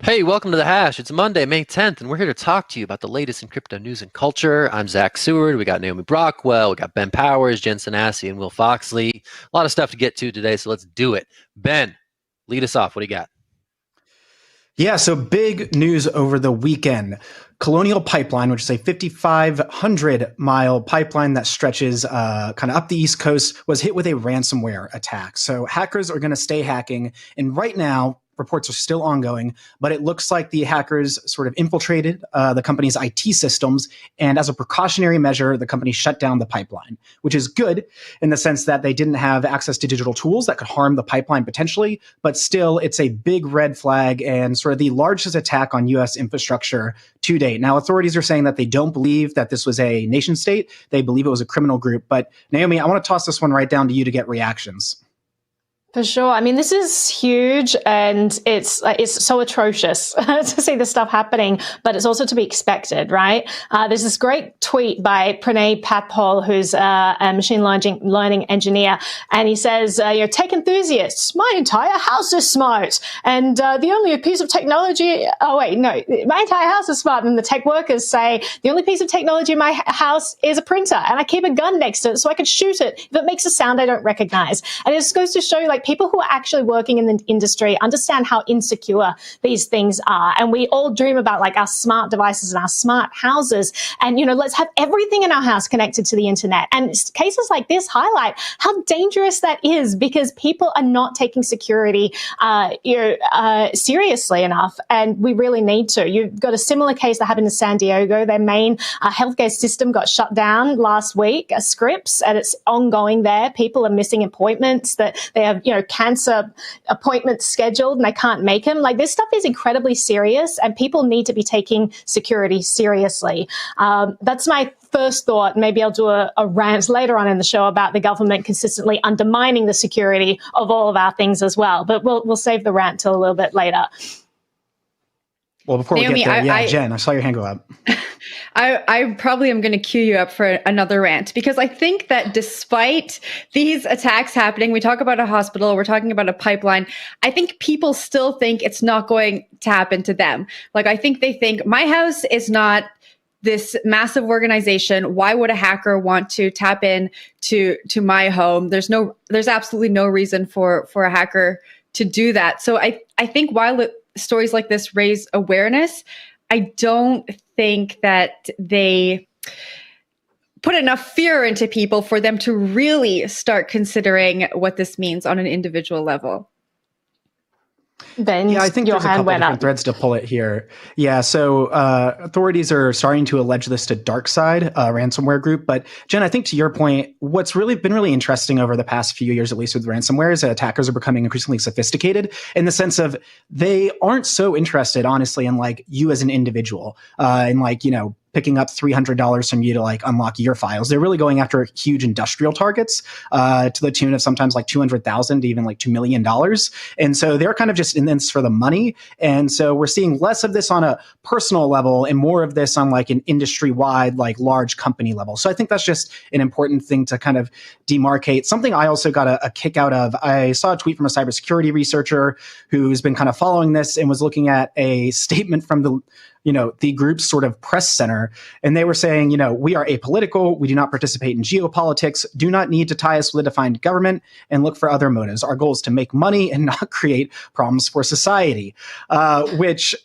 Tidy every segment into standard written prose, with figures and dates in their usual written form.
Hey, welcome to The Hash. It's Monday, May 10th, and we're here to talk to you about the latest in crypto news and culture. I'm Zack Seward. We got Naomi Brockwell, we got Ben Powers, Jen Sanasie, and Will Foxley. A lot of stuff to get to today, so let's do it. Ben, lead us off. What do you got? Yeah, so big news over the weekend. Colonial Pipeline, which is a 5,500-mile pipeline that stretches kind of up the East Coast, was hit with a ransomware attack. So hackers are going to stay hacking. And right now, reports are still ongoing, but it looks like the hackers sort of infiltrated the company's IT systems. And as a precautionary measure, the company shut down the pipeline, which is good in the sense that they didn't have access to digital tools that could harm the pipeline potentially. But still, it's a big red flag and sort of the largest attack on U.S. infrastructure to date. Now, authorities are saying that they don't believe that this was a nation state. They believe it was a criminal group. But Naomi, I want to toss this one right down to you to get reactions. For sure. I mean, this is huge, and it's so atrocious to see this stuff happening, but it's also to be expected, right? There's this great tweet by Pranay Pathol, who's a machine learning engineer, and he says, tech enthusiasts, my entire house is smart, and the only piece of technology, my entire house is smart, and the tech workers say, the only piece of technology in my house is a printer, and I keep a gun next to it so I can shoot it if it makes a sound I don't recognize. And it just goes to show you, people who are actually working in the industry understand how insecure these things are. And we all dream about our smart devices and our smart houses. And, let's have everything in our house connected to the internet. And cases like this highlight how dangerous that is, because people are not taking security, seriously enough. And we really need to. You've got a similar case that happened in San Diego. Their main healthcare system got shut down last week, Scripps, and it's ongoing there. People are missing appointments that they have, cancer appointments scheduled and they can't make them. This stuff is incredibly serious, and people need to be taking security seriously. That's my first thought. Maybe I'll do a rant later on in the show about the government consistently undermining the security of all of our things as well. But we'll save the rant till a little bit later. Well, before Naomi, we get there, Jen, I saw your hand go up. I probably am going to cue you up for another rant, because I think that despite these attacks happening, we talk about a hospital, we're talking about a pipeline, I think people still think it's not going to happen to them. I think they think my house is not this massive organization. Why would a hacker want to tap in to my home? There's absolutely no reason for a hacker to do that. So I think while stories like this raise awareness, I don't think that they put enough fear into people for them to really start considering what this means on an individual level. Ben, I think there's a couple different threads to pull it here. Yeah, so authorities are starting to allege this to DarkSide, a ransomware group. But Jen, I think to your point, what's really been really interesting over the past few years, at least with ransomware, is that attackers are becoming increasingly sophisticated in the sense of they aren't so interested, honestly, in you as an individual, and picking up $300 from you to unlock your files. They're really going after huge industrial targets to the tune of sometimes $200,000 to even $2 million. And so they're kind of just in this for the money. And so we're seeing less of this on a personal level and more of this on an industry-wide, large company level. So I think that's just an important thing to kind of demarcate. Something I also got a kick out of, I saw a tweet from a cybersecurity researcher who's been kind of following this and was looking at a statement from the group's sort of press center. And they were saying, we are apolitical. We do not participate in geopolitics, do not need to tie us with a defined government, and look for other motives. Our goal is to make money and not create problems for society, which,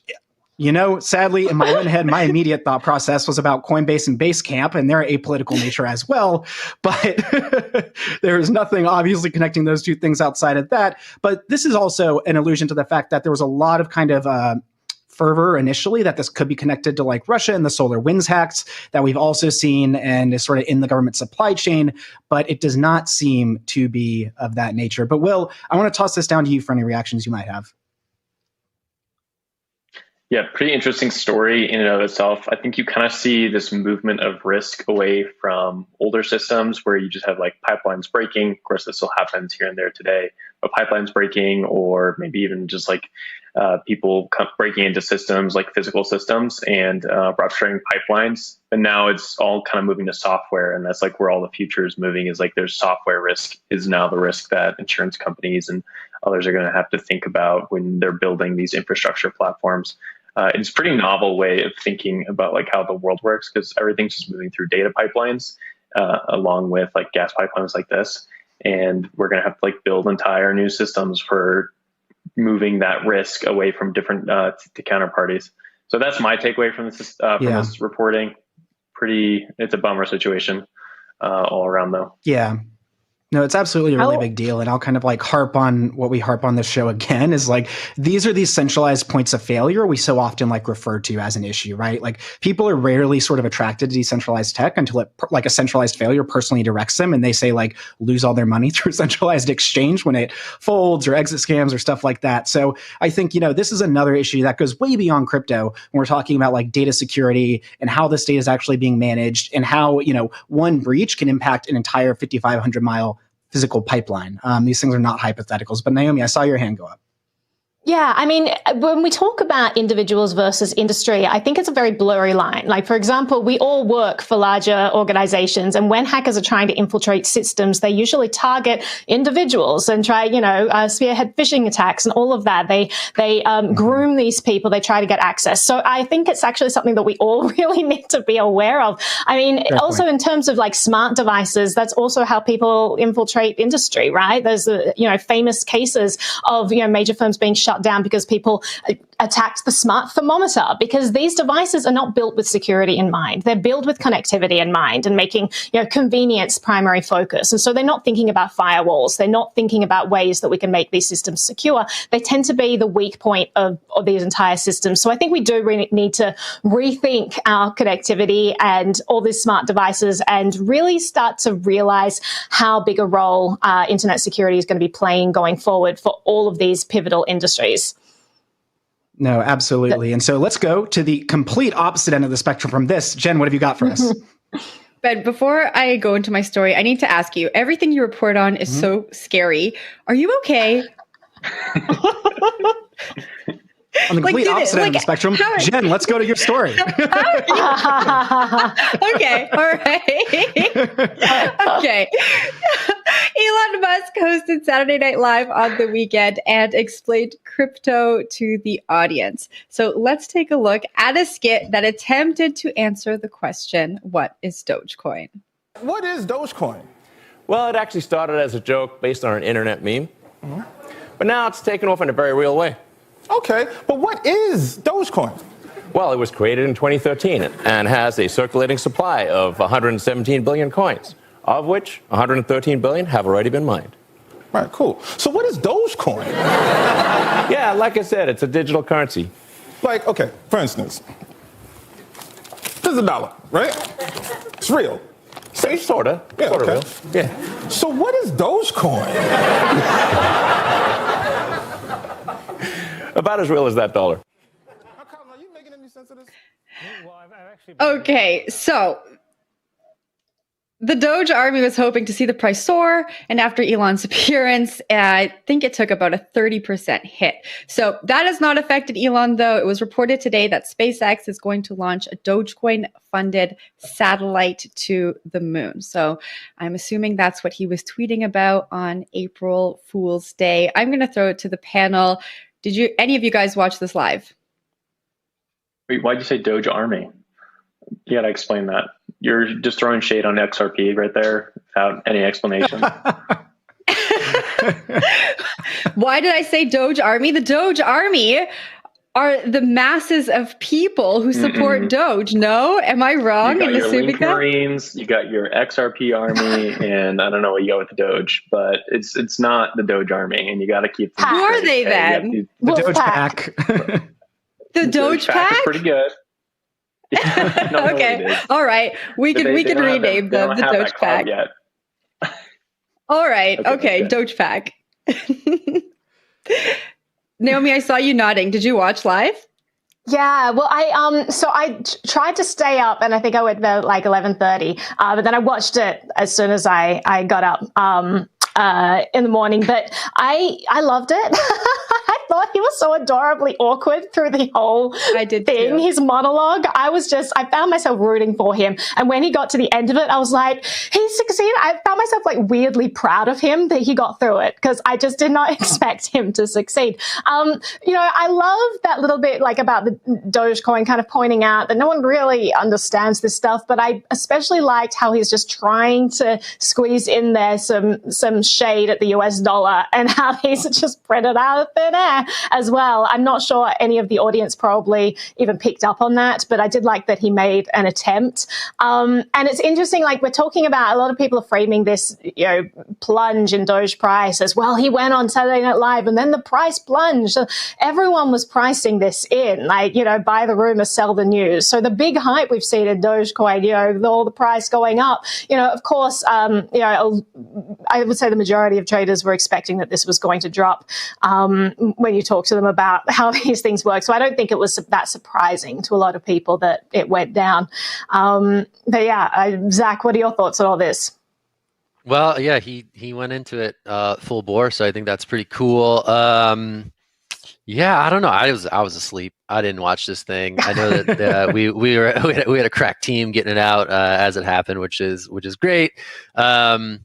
sadly, in my own head, my immediate thought process was about Coinbase and Basecamp and their apolitical nature as well. But there is nothing obviously connecting those two things outside of that. But this is also an allusion to the fact that there was a lot of kind of fervor initially that this could be connected to Russia and the SolarWinds hacks that we've also seen and is sort of in the government supply chain, but it does not seem to be of that nature. But Will, I want to toss this down to you for any reactions you might have. Yeah, pretty interesting story in and of itself. I think you kind of see this movement of risk away from older systems where you just have pipelines breaking. Of course, this still happens here and there today, but pipelines breaking, or maybe even just people breaking into systems physical systems and rupturing pipelines. And now it's all kind of moving to software. And that's where all the future is moving, is there's software risk is now the risk that insurance companies and others are going to have to think about when they're building these infrastructure platforms. It's a pretty novel way of thinking about like how the world works, because everything's just moving through data pipelines along with like gas pipelines like this. And we're going to have to like build entire new systems for moving that risk away from different to counterparties. So that's my takeaway from this reporting. It's a bummer situation all around though. Yeah. No, it's absolutely a really big deal. And I'll kind of like harp on what we harp on this show again is like, these are these centralized points of failure we so often like refer to as an issue, right? Like people are rarely sort of attracted to decentralized tech until it like a centralized failure personally directs them. And they say like lose all their money through centralized exchange when it folds or exit scams or stuff like that. So I think, you know, this is another issue that goes way beyond crypto when we're talking about like data security and how this data is actually being managed and how, you know, one breach can impact an entire 5,500 mile physical pipeline. These things are not hypotheticals. But Naomi, I saw your hand go up. Yeah, I mean, when we talk about individuals versus industry, I think it's a very blurry line. Like, for example, we all work for larger organizations, and when hackers are trying to infiltrate systems, they usually target individuals and try, you know, spearhead phishing attacks and all of that. They groom these people. They try to get access. So I think it's actually something that we all really need to be aware of. I mean, also in terms of like smart devices, that's also how people infiltrate industry, right? There's, you know, famous cases of, you know, major firms being shut down because people attacked the smart thermometer, because these devices are not built with security in mind. They're built with connectivity in mind and making, you know, convenience primary focus. And so they're not thinking about firewalls. They're not thinking about ways that we can make these systems secure. They tend to be the weak point of these entire systems. So I think we do really need to rethink our connectivity and all these smart devices and really start to realize how big a role internet security is going to be playing going forward for all of these pivotal industries. No, absolutely. And so let's go to the complete opposite end of the spectrum from this. Jen, what have you got for us? But before I go into my story, I need to ask you, everything you report on is so scary. Are you okay? On the complete opposite end of the spectrum, Jen, let's go to your story. Okay, all right. Okay. Elon Musk hosted Saturday Night Live on the weekend and explained crypto to the audience. So let's take a look at a skit that attempted to answer the question, what is Dogecoin? What is Dogecoin? Well, it actually started as a joke based on an internet meme, but now it's taken off in a very real way. Okay, but what is Dogecoin? Well, it was created in 2013 and has a circulating supply of 117 billion coins, of which 113 billion have already been mined. Right, cool. So what is Dogecoin? Yeah, like I said, it's a digital currency. Like, okay, for instance, this is $1, right? It's real. Sort of. Yeah, sort of okay. real. Yeah. So what is Dogecoin? About as real as that dollar. Are you making any sense of this? Okay, so the Doge army was hoping to see the price soar, and after Elon's appearance, I think it took about a 30% hit. So that has not affected Elon, though. It was reported today that SpaceX is going to launch a Dogecoin-funded satellite to the moon. So I'm assuming that's what he was tweeting about on April Fool's Day. I'm going to throw it to the panel. Did any of you guys watch this live? Wait, why'd you say Doge Army? You gotta explain that. You're just throwing shade on XRP right there without any explanation. Why did I say Doge Army? The Doge Army are the masses of people who support Doge. No? Am I wrong in assuming that? Marines, you got your XRP army, and I don't know what you got with the Doge, but it's not the Doge army, and you got to keep them. Who are they then? The Doge Pack. The Doge Pack is pretty good. Okay. All right. We can rename them the Doge Pack. Yet. All right. Okay. Doge Pack. Naomi, I saw you nodding. Did you watch live? Yeah, well, I tried to stay up, and I think I went to like 11:30. But then I watched it as soon as I got up in the morning. But I loved it. I thought he was so adorably awkward through the whole thing, too. his monologue. I found myself rooting for him. And when he got to the end of it, I was like, he succeeded. I found myself like weirdly proud of him that he got through it, because I just did not expect him to succeed. I love that little bit like about the Dogecoin kind of pointing out that no one really understands this stuff, but I especially liked how he's just trying to squeeze in there some shade at the US dollar, and how he's just printed out of thin air as well. I'm not sure any of the audience probably even picked up on that, but I did like that he made an attempt. And it's interesting, like we're talking about, a lot of people are framing this, plunge in Doge price as well. He went on Saturday Night Live and then the price plunged. Everyone was pricing this in, like, buy the rumor, sell the news. So the big hype we've seen in Dogecoin, all the price going up, of course, I would say the majority of traders were expecting that this was going to drop when you talk to them about how these things work. So I don't think it was that surprising to a lot of people that it went down. But yeah, Zach, what are your thoughts on all this? Well, yeah, he went into it full bore, so I think that's pretty cool. Yeah, I don't know. I was asleep. I didn't watch this thing. I know that we had a crack team getting it out as it happened, which is great. I'm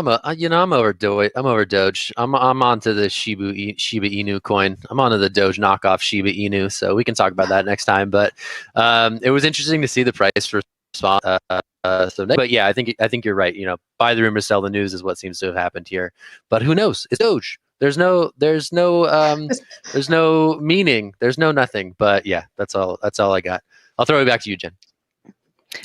over Doge. I'm onto the Shiba Inu coin. I'm onto the Doge knockoff Shiba Inu. So we can talk about that next time. But it was interesting to see the price response. But yeah, I think you're right. Buy the rumor, sell the news is what seems to have happened here. But who knows? It's Doge. There's no meaning. There's no nothing. But yeah, that's all I got. I'll throw it back to you, Jen.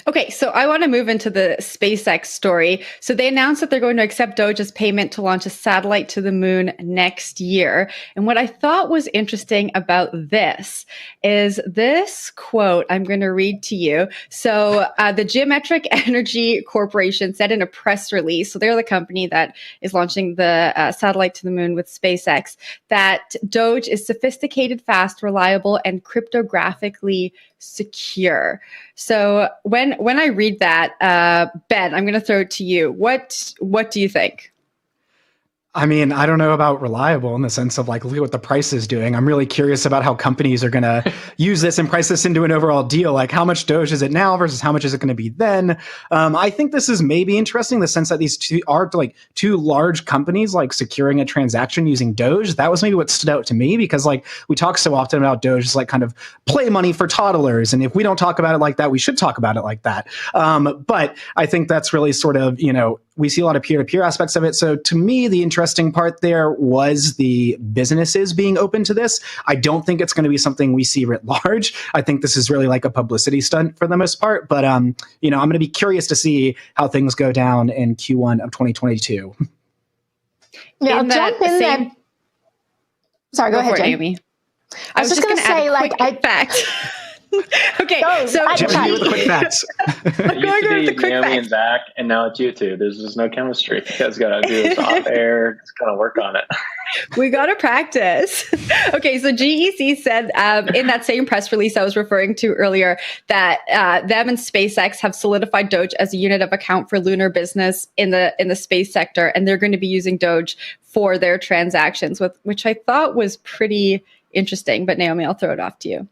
Okay, so I want to move into the SpaceX story. So they announced that they're going to accept Doge as payment to launch a satellite to the moon next year. And what I thought was interesting about this is this quote I'm going to read to you. So the Geometric Energy Corporation said in a press release, so they're the company that is launching the satellite to the moon with SpaceX, that Doge is sophisticated, fast, reliable, and cryptographically secure. So when I read that, Ben, I'm going to throw it to you. What do you think? I mean, I don't know about reliable in the sense of like, look at what the price is doing. I'm really curious about how companies are going to use this and price this into an overall deal. Like how much Doge is it now versus how much is it going to be then? I think this is maybe interesting in the sense that these two are like two large companies like securing a transaction using Doge. That was maybe what stood out to me, because like we talk so often about Doge as like kind of play money for toddlers. And if we don't talk about it like that, we should talk about it like that. But I think that's really sort of, we see a lot of peer-to-peer aspects of it. So to me, the interesting part there was the businesses being open to this. I don't think it's going to be something we see writ large. I think this is really like a publicity stunt for the most part. But, I'm going to be curious to see how things go down in Q1 of 2022. Yeah, I'll jump in there. Sorry, go ahead, Naomi. I was just going to say, like, fact. Okay, so Jimmy with the quick facts. It used to be Naomi and Zack, and now it's you two. There's just no chemistry. You guys got to do this off air. Just got to work on it. We got to practice. Okay, so GEC said in that same press release I was referring to earlier that them and SpaceX have solidified Doge as a unit of account for lunar business in the space sector, and they're going to be using Doge for their transactions, which I thought was pretty interesting. But Naomi, I'll throw it off to you.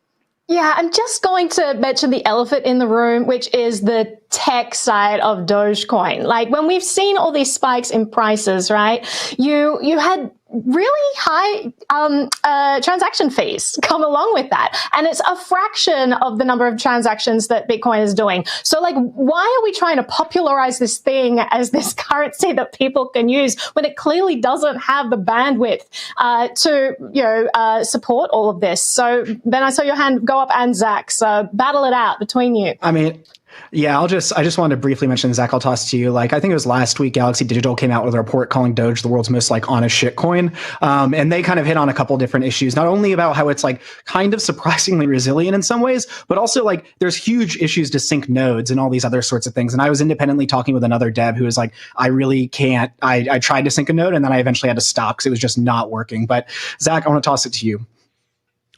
Yeah, I'm just going to mention the elephant in the room, which is the tech side of Dogecoin. Like when we've seen all these spikes in prices, right? You had really high transaction fees come along with that. And it's a fraction of the number of transactions that Bitcoin is doing. So like, why are we trying to popularize this thing as this currency that people can use when it clearly doesn't have the bandwidth to support all of this? So Ben, I saw your hand go up, and Zach, so battle it out between you. I mean, yeah, I just wanted to briefly mention, Zach, I'll toss to you. Like, I think it was last week, Galaxy Digital came out with a report calling Doge the world's most like honest shitcoin. And they kind of hit on a couple different issues, not only about how it's like kind of surprisingly resilient in some ways, but also like there's huge issues to sync nodes and all these other sorts of things. And I was independently talking with another dev who was like, I really can't, I tried to sync a node and then I eventually had to stop because it was just not working. But Zach, I want to toss it to you.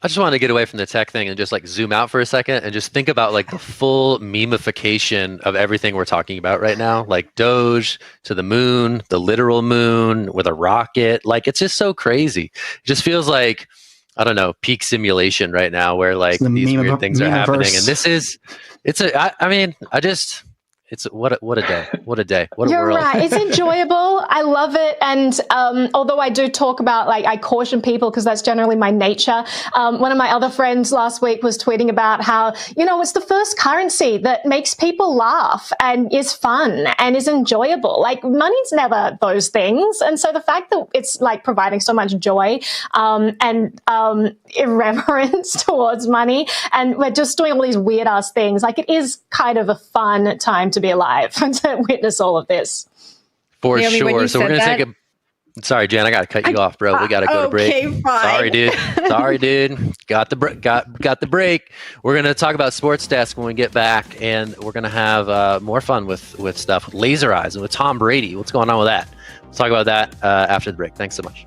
I just wanted to get away from the tech thing and just like zoom out for a second and just think about like the full memification of everything we're talking about right now, like Doge to the moon, the literal moon with a rocket. Like, it's just so crazy. It just feels like, I don't know, peak simulation right now where like these weird things are happening. And this is, it's what a day. What a day. What a You're world. right. It's enjoyable. I love it. And although I do talk about, like, I caution people because that's generally my nature. One of my other friends last week was tweeting about how, it's the first currency that makes people laugh and is fun and is enjoyable. Like, money's never those things. And so the fact that it's like providing so much joy and irreverence towards money, and we're just doing all these weird ass things, like, it is kind of a fun time to be alive and to witness all of this. For Naomi, sure. So we're going to take a... Sorry, Jen, I got to cut you off, bro. We got to go to break. Okay, fine. Sorry, dude. Got the break. We're going to talk about Sports Desk when we get back, and we're going to have more fun with stuff, with Laser Eyes and with Tom Brady. What's going on with that? We'll talk about that after the break. Thanks so much.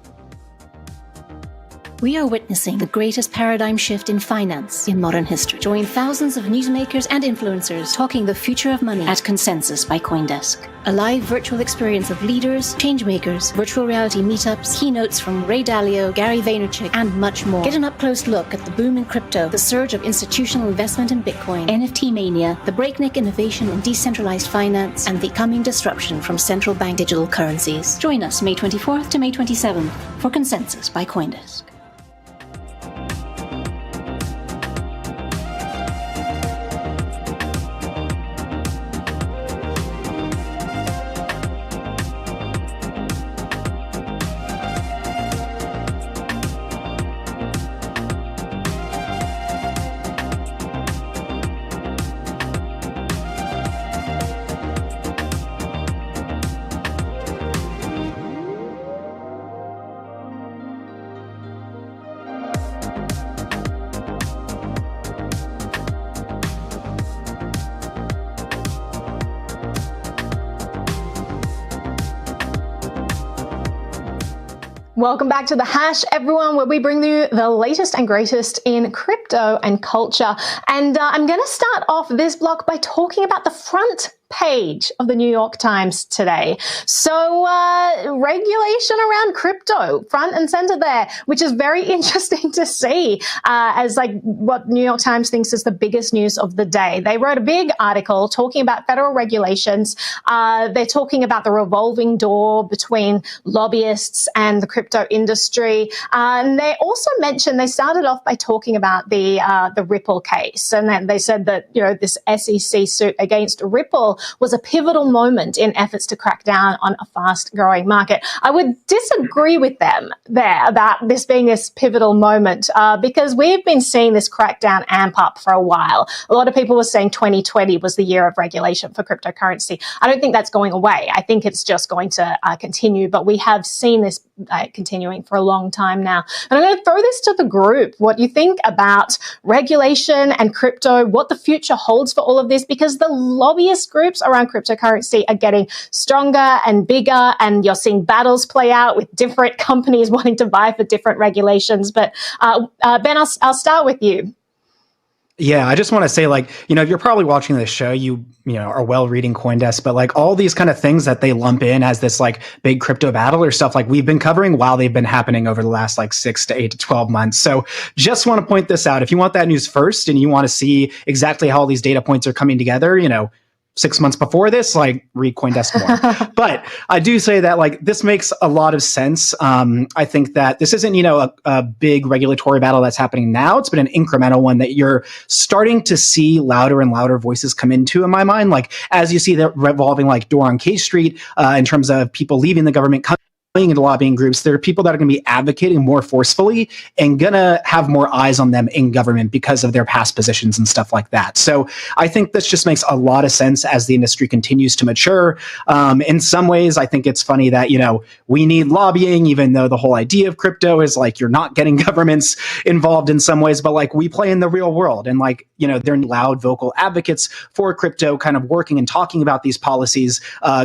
We are witnessing the greatest paradigm shift in finance in modern history. Join thousands of newsmakers and influencers talking the future of money at Consensus by CoinDesk. A live virtual experience of leaders, changemakers, virtual reality meetups, keynotes from Ray Dalio, Gary Vaynerchuk, and much more. Get an up-close look at the boom in crypto, the surge of institutional investment in Bitcoin, NFT mania, the breakneck innovation in decentralized finance, and the coming disruption from central bank digital currencies. Join us May 24th to May 27th for Consensus by CoinDesk. Welcome back to The Hash, everyone, where we bring you the latest and greatest in crypto and culture. And I'm going to start off this block by talking about the front page of the New York Times today. So regulation around crypto, front and center there, which is very interesting to see as like what New York Times thinks is the biggest news of the day. They wrote a big article talking about federal regulations. They're talking about the revolving door between lobbyists and the crypto industry. And they also mentioned, they started off by talking about the Ripple case. And then they said that, this SEC suit against Ripple was a pivotal moment in efforts to crack down on a fast-growing market. I would disagree with them there about this being this pivotal moment because we've been seeing this crackdown amp up for a while. A lot of people were saying 2020 was the year of regulation for cryptocurrency. I don't think that's going away. I think it's just going to continue, but we have seen this continuing for a long time now. And I'm going to throw this to the group. What you think about regulation and crypto, what the future holds for all of this, because the lobbyist groups around cryptocurrency are getting stronger and bigger, and you're seeing battles play out with different companies wanting to vie for different regulations. But Ben, I'll start with you. Yeah, I just want to say, if you're probably watching this show, you are well reading CoinDesk, but all these kind of things that they lump in as this big crypto battle or stuff we've been covering while they've been happening over the last 6 to 8 to 12 months. So just want to point this out. If you want that news first and you want to see exactly how all these data points are coming together, 6 months before this, read CoinDesk more. But I do say that this makes a lot of sense. I think that this isn't, a big regulatory battle that's happening now. It's been an incremental one that you're starting to see louder and louder voices come into, in my mind. As you see that revolving door on K Street in terms of people leaving the government, into lobbying groups, there are people that are going to be advocating more forcefully and going to have more eyes on them in government because of their past positions and stuff like that. So I think this just makes a lot of sense as the industry continues to mature. In some ways, I think it's funny that, we need lobbying, even though the whole idea of crypto is you're not getting governments involved in some ways, but we play in the real world and they're loud vocal advocates for crypto kind of working and talking about these policies,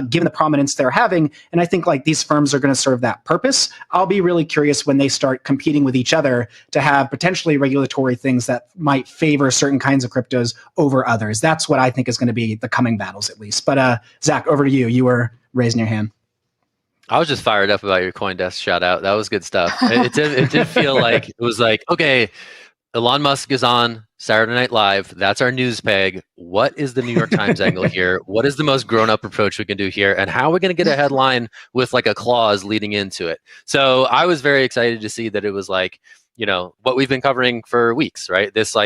given the prominence they're having. And I think these firms are going to serve that purpose. I'll be really curious when they start competing with each other to have potentially regulatory things that might favor certain kinds of cryptos over others. That's what I think is going to be the coming battles, at least. But Zach, over to you. You were raising your hand. I was just fired up about your CoinDesk shout out. That was good stuff. It did feel like it was like, okay, Elon Musk is on Saturday Night Live. That's our news peg. What is the New York Times angle here? What is the most grown-up approach we can do here? And how are we going to get a headline with like a clause leading into it? So I was very excited to see that it was like, you know, what we've been covering for weeks, right? This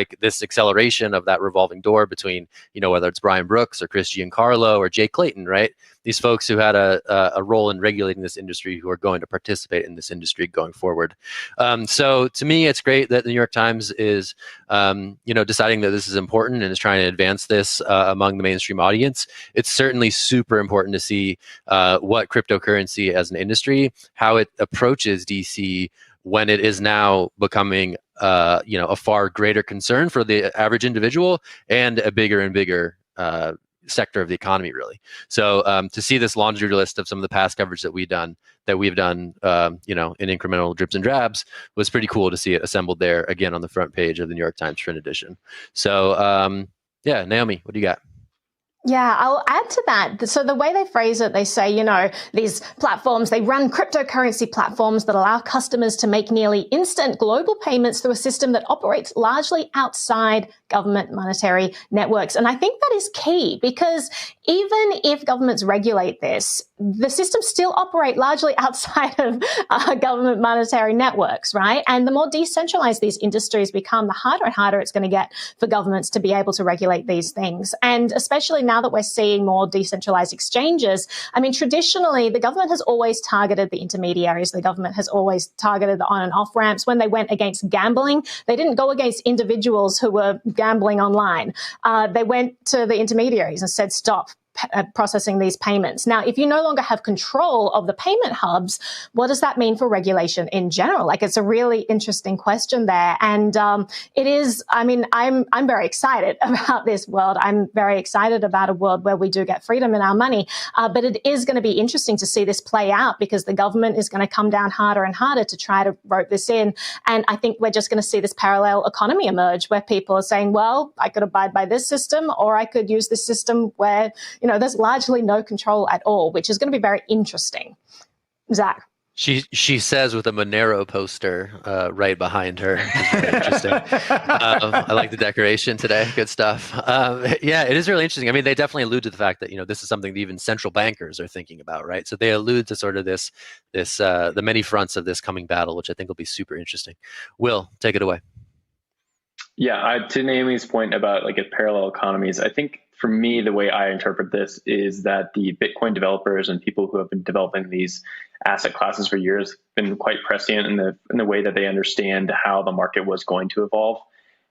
acceleration of that revolving door between, you know, whether it's Brian Brooks or Chris Giancarlo or Jay Clayton, right? These folks who had a role in regulating this industry, who are going to participate in this industry going forward. So to me, it's great that the New York Times is, you know, deciding that this is important and is trying to advance this among the mainstream audience. It's certainly super important to see what cryptocurrency as an industry, how it approaches DC when it is now becoming, you know, a far greater concern for the average individual and a bigger and bigger sector of the economy, really. So to see this laundry list of some of the past coverage that we've done, you know, in incremental drips and drabs, was pretty cool to see it assembled there again on the front page of the New York Times print edition. So yeah, Naomi, what do you got? Yeah, I'll add to that. So the way they phrase it, they say, you know, these platforms, they run cryptocurrency platforms that allow customers to make nearly instant global payments through a system that operates largely outside government monetary networks. And I think that is key, because even if governments regulate this, the systems still operate largely outside of government monetary networks, right? And the more decentralized these industries become, the harder and harder it's going to get for governments to be able to regulate these things. And especially now that we're seeing more decentralized exchanges, I mean, traditionally, the government has always targeted the intermediaries. The government has always targeted the on and off ramps. When they went against gambling, they didn't go against individuals who were gambling online. They went to the intermediaries and said, stop processing these payments. Now, if you no longer have control of the payment hubs, what does that mean for regulation in general? Like, it's a really interesting question there. And it is, I mean, I'm very excited about this world. I'm very excited about a world where we do get freedom in our money. But it is going to be interesting to see this play out, because the government is going to come down harder and harder to try to rope this in. And I think we're just going to see this parallel economy emerge, where people are saying, well, I could abide by this system, or I could use this system where, you know, there's largely no control at all, which is going to be very interesting. Zach. She says with a Monero poster right behind her. Very interesting. I like the decoration today. Good stuff. Yeah, it is really interesting. I mean, they definitely allude to the fact that, you know, this is something that even central bankers are thinking about, right? So they allude to sort of this the many fronts of this coming battle, which I think will be super interesting. Will, take it away. Yeah, to Naomi's point about like parallel economies, I think for me, the way I interpret this is that the Bitcoin developers and people who have been developing these asset classes for years have been quite prescient in the way that they understand how the market was going to evolve.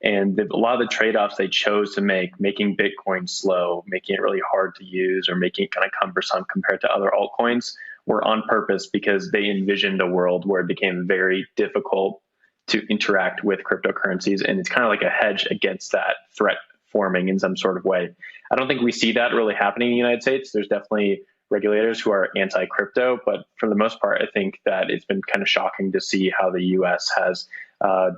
And a lot of the trade-offs they chose to make, making Bitcoin slow, making it really hard to use, or making it kind of cumbersome compared to other altcoins, were on purpose, because they envisioned a world where it became very difficult to interact with cryptocurrencies. And it's kind of like a hedge against that threat forming in some sort of way. I don't think we see that really happening in the United States. There's definitely regulators who are anti-crypto, but for the most part, I think that it's been kind of shocking to see how the US has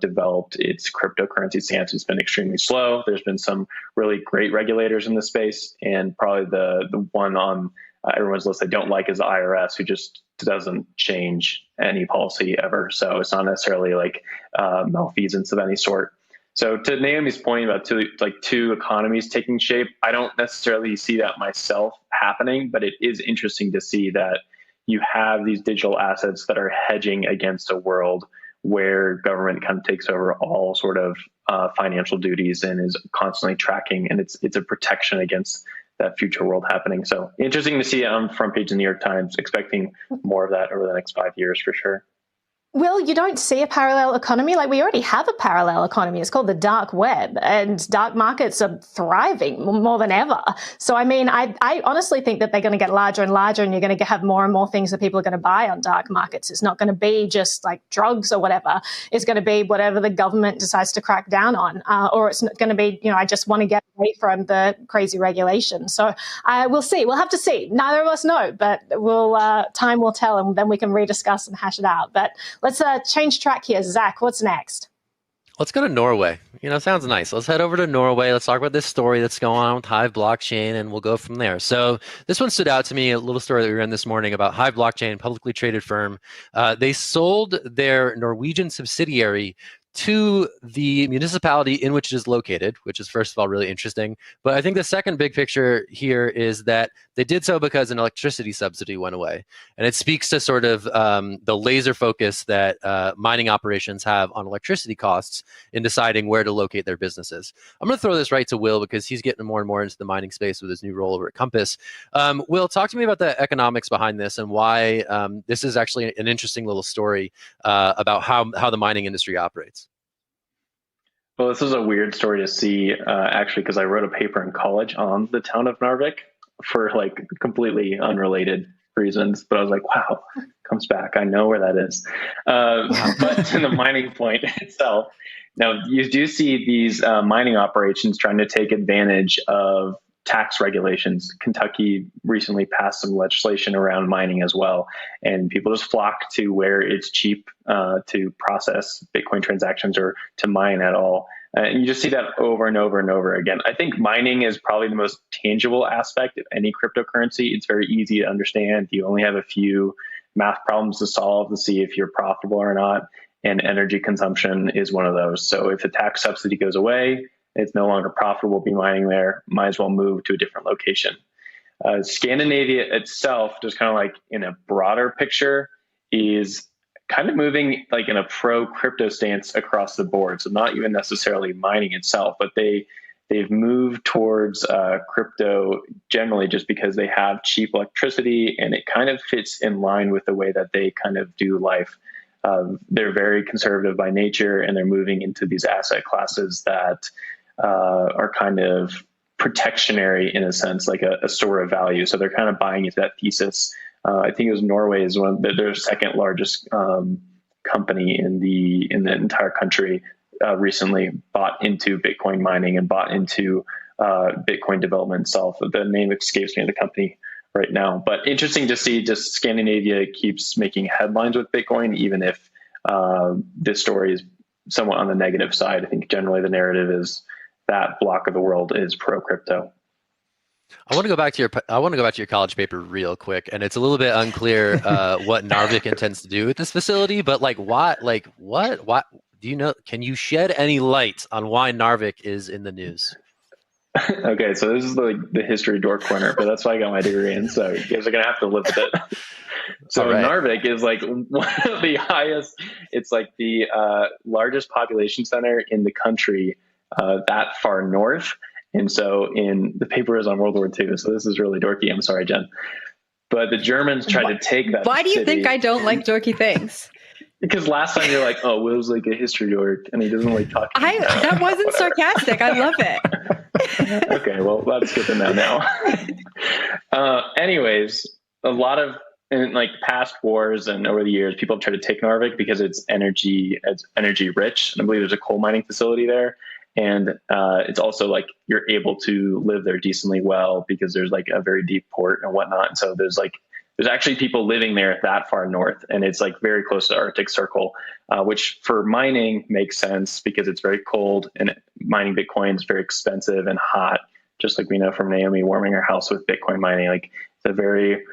developed its cryptocurrency stance. It's been extremely slow. There's been some really great regulators in the space, and probably the one on everyone's list I don't like is the IRS, who just doesn't change any policy ever. So it's not necessarily like malfeasance of any sort. So to Naomi's point about two economies taking shape, I don't necessarily see that myself happening, but it is interesting to see that you have these digital assets that are hedging against a world where government kind of takes over all sort of financial duties and is constantly tracking, and it's a protection against that future world happening. So interesting to see it on the front page of the New York Times, expecting more of that over the next 5 years for sure. Will, you don't see a parallel economy. Like, we already have a parallel economy. It's called the dark web, and dark markets are thriving more than ever. So, I mean, I honestly think that they're going to get larger and larger, and you're going to have more and more things that people are going to buy on dark markets. It's not going to be just like drugs or whatever. It's going to be whatever the government decides to crack down on, or it's going to be, I just want to get away from the crazy regulation. So we'll see. We'll have to see. Neither of us know, but time will tell, and then we can rediscuss and hash it out. But let's change track here. Zach, what's next? Let's go to Norway. Sounds nice. Let's head over to Norway. Let's talk about this story that's going on with Hive blockchain, and we'll go from there. So this one stood out to me, a little story that we ran this morning about Hive blockchain, publicly traded firm. They sold their Norwegian subsidiary to the municipality in which it is located, which is, first of all, really interesting. But I think the second big picture here is that they did so because an electricity subsidy went away. And it speaks to sort of the laser focus that mining operations have on electricity costs in deciding where to locate their businesses. I'm going to throw this right to Will because he's getting more and more into the mining space with his new role over at Compass. Will, talk to me about the economics behind this and why this is actually an interesting little story about how the mining industry operates. Well, this is a weird story to see, actually, because I wrote a paper in college on the town of Narvik for like completely unrelated reasons. But I was like, wow, comes back. I know where that is. But to the mining point itself, now you do see these mining operations trying to take advantage of tax regulations. Kentucky recently passed some legislation around mining as well, and people just flock to where it's cheap to process Bitcoin transactions or to mine at all. And you just see that over and over and over again. I think mining is probably the most tangible aspect of any cryptocurrency. It's very easy to understand. You only have a few math problems to solve to see if you're profitable or not, and energy consumption is one of those. So if the tax subsidy goes away, it's no longer profitable to be mining there, might as well move to a different location. Scandinavia itself, just kind of like in a broader picture, is kind of moving like in a pro-crypto stance across the board. So not even necessarily mining itself, but they've moved towards crypto generally just because they have cheap electricity, and it kind of fits in line with the way that they kind of do life. They're very conservative by nature, and they're moving into these asset classes that are kind of protectionary in a sense, like a store of value. So they're kind of buying into that thesis. I think it was Norway is their second largest company in the entire country. Recently bought into Bitcoin mining and bought into Bitcoin development itself. The name escapes me of the company right now, but interesting to see just Scandinavia keeps making headlines with Bitcoin, even if this story is somewhat on the negative side. I think generally the narrative is that block of the world is pro crypto. I want to go back to your college paper real quick, and it's a little bit unclear what Narvik intends to do with this facility. But what do you know? Can you shed any light on why Narvik is in the news? Okay, so this is the history dork corner, but that's why I got my degree in. So you guys are gonna have to live with it. So right. Narvik is like one of the highest. It's like the largest population center in the country that far north. And so in the paper is on World War II. So this is really dorky. I'm sorry, Jen. But the Germans tried to take that. Why do you think I don't like dorky things? Because last time you're like, oh, Will's like a history dork and he doesn't like talking. That wasn't sarcastic. I love it. Okay, well, that's good to know now. Anyways, a lot of in like past wars and over the years, people have tried to take Narvik because it's energy rich. I believe there's a coal mining facility there. And it's also like you're able to live there decently well because there's like a very deep port and whatnot. And so there's actually people living there that far north, and it's like very close to the Arctic Circle, which for mining makes sense because it's very cold, and mining Bitcoin is very expensive and hot, just like we know from Naomi warming her house with Bitcoin mining. Like it's a very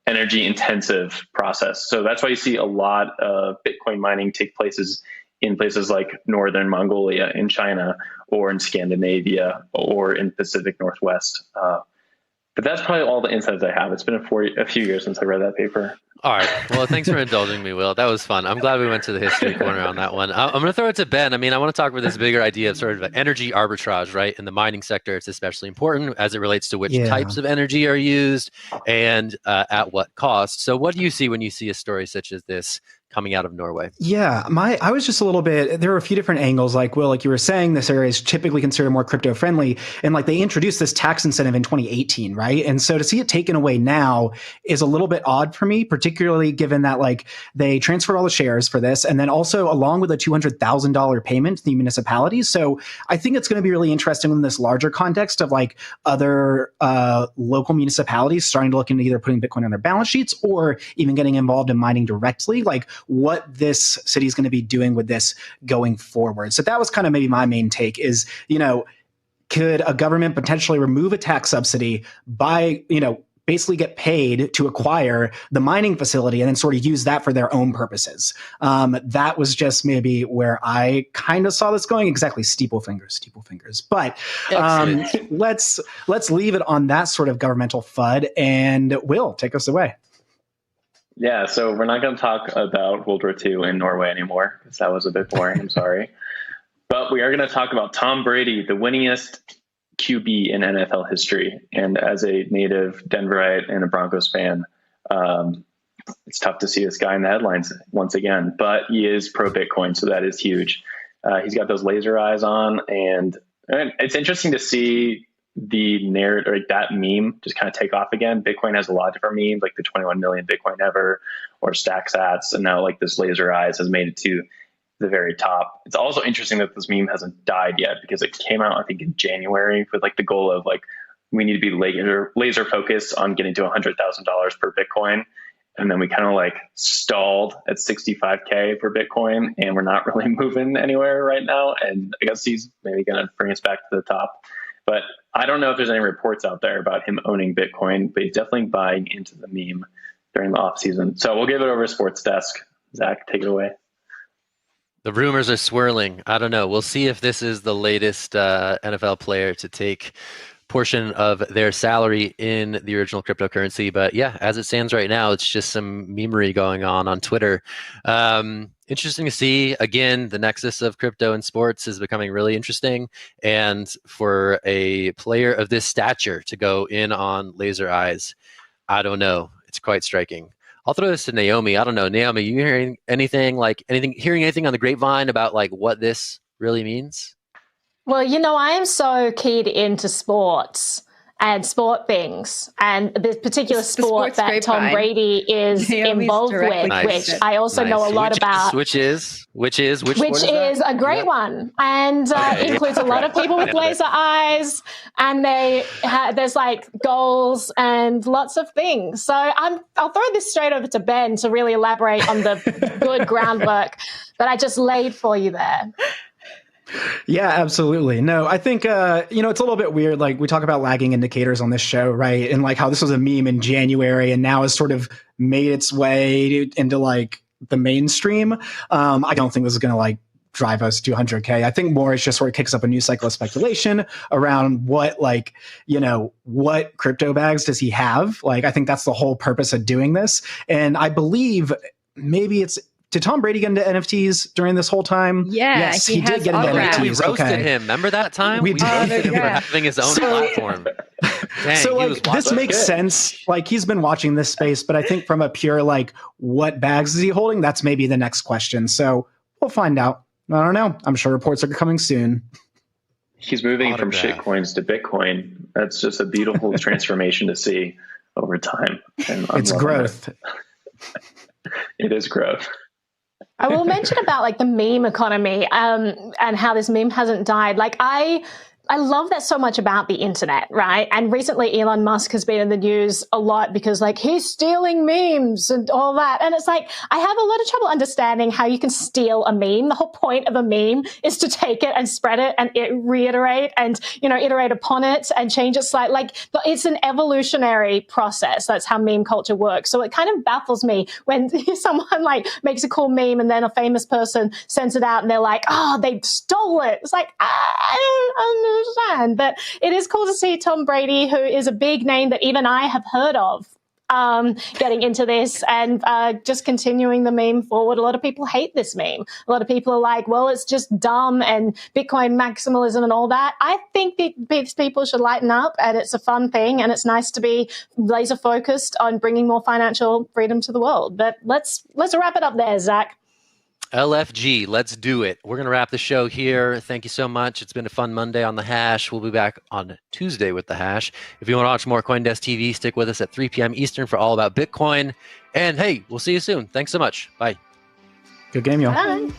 energy intensive process. So that's why you see a lot of Bitcoin mining take places in places like northern Mongolia in China, or in Scandinavia, or in Pacific Northwest. But that's probably all the insights I have. It's been a few years since I read that paper. All right. Well, thanks for indulging me, Will. That was fun. I'm glad we went to the history corner on that one. I'm going to throw it to Ben. I mean, I want to talk about this bigger idea of sort of energy arbitrage, right? In the mining sector, it's especially important as it relates to which types of energy are used and at what cost. So what do you see when you see a story such as this coming out of Norway? Yeah, I was just a little bit, there were a few different angles. Like, Will, like you were saying, this area is typically considered more crypto friendly. And like they introduced this tax incentive in 2018, right? And so to see it taken away now is a little bit odd for me, particularly given that like they transferred all the shares for this. And then also along with a $200,000 payment to the municipalities. So I think it's going to be really interesting in this larger context of like other local municipalities starting to look into either putting Bitcoin on their balance sheets or even getting involved in mining directly. Like what this city is going to be doing with this going forward. So that was kind of maybe my main take is, you know, could a government potentially remove a tax subsidy by, you know, basically get paid to acquire the mining facility and then sort of use that for their own purposes. That was just maybe where I kind of saw this going. Exactly. Steeple fingers. But let's leave it on that sort of governmental FUD, and Will, take us away. Yeah, so we're not going to talk about World War II in Norway anymore because that was a bit boring. I'm sorry. But we are going to talk about Tom Brady, the winningest QB in NFL history. And as a native Denverite and a Broncos fan, it's tough to see this guy in the headlines once again. But he is pro Bitcoin, so that is huge. He's got those laser eyes on, and it's interesting to see the narrative, like that meme, just kind of take off again. Bitcoin has a lot of different memes, like the 21 million Bitcoin ever, or stack sats, and now like this laser eyes has made it to the very top. It's also interesting that this meme hasn't died yet because it came out, I think, in January with like the goal of like we need to be laser focused on getting to $100,000 per Bitcoin, and then we kind of like stalled at 65K per Bitcoin, and we're not really moving anywhere right now. And I guess he's maybe going to bring us back to the top. But I don't know if there's any reports out there about him owning Bitcoin, but he's definitely buying into the meme during the off season. So we'll give it over to Sports Desk. Zach, take it away. The rumors are swirling. I don't know. We'll see if this is the latest NFL player to take portion of their salary in the original cryptocurrency. But yeah, as it stands right now, it's just some memery going on Twitter. Interesting to see. Again, the nexus of crypto and sports is becoming really interesting. And for a player of this stature to go in on laser eyes, I don't know. It's quite striking. I'll throw this to Naomi. I don't know. Naomi, you hearing anything on the grapevine about like what this really means? Well, you know, I am so keyed into sports and sport things, and this particular sport that Tom Brady is involved with, which I also know a lot about. Which is a great one, and includes a lot of people with laser eyes, and there's like goals and lots of things. So I'll throw this straight over to Ben to really elaborate on the good groundwork that I just laid for you there. Yeah, absolutely. No, I think, it's a little bit weird. Like we talk about lagging indicators on this show, right? And like how this was a meme in January and now has sort of made its way into like the mainstream. I don't think this is going to like drive us to 100K. I think more it's just sort of kicks up a new cycle of speculation around what crypto bags does he have? Like, I think that's the whole purpose of doing this. And I believe maybe did Tom Brady get into NFTs during this whole time? Yeah, yes, he did get into NFTs. We roasted him. Remember that time? We roasted him for having his own platform. Dang, so like this makes sense. Like he's been watching this space, but I think from a pure like what bags is he holding? That's maybe the next question. So we'll find out. I don't know. I'm sure reports are coming soon. He's moving from shitcoins to Bitcoin. That's just a beautiful transformation to see over time. And it's growth. It is growth. I will mention about like the meme economy and how this meme hasn't died. Like I love that so much about the internet, right? And recently Elon Musk has been in the news a lot because like he's stealing memes and all that. And it's like, I have a lot of trouble understanding how you can steal a meme. The whole point of a meme is to take it and spread it and reiterate and, iterate upon it and change it slightly. Like it's an evolutionary process. That's how meme culture works. So it kind of baffles me when someone like makes a cool meme and then a famous person sends it out and they're like, oh, they stole it. It's like, I don't understand. But it is cool to see Tom Brady, who is a big name that even I have heard of, getting into this and just continuing the meme forward. A lot of people hate this meme. A lot of people are like, well, it's just dumb and Bitcoin maximalism and all that. I think these people should lighten up, and it's a fun thing, and it's nice to be laser focused on bringing more financial freedom to the world. But let's wrap it up there, Zach. LFG, let's do it. We're going to wrap the show here. Thank you so much. It's been a fun Monday on The Hash. We'll be back on Tuesday with The Hash. If you want to watch more CoinDesk TV, stick with us at 3 p.m. Eastern for all about Bitcoin. And hey, we'll see you soon. Thanks so much. Bye. Good game, y'all. Bye.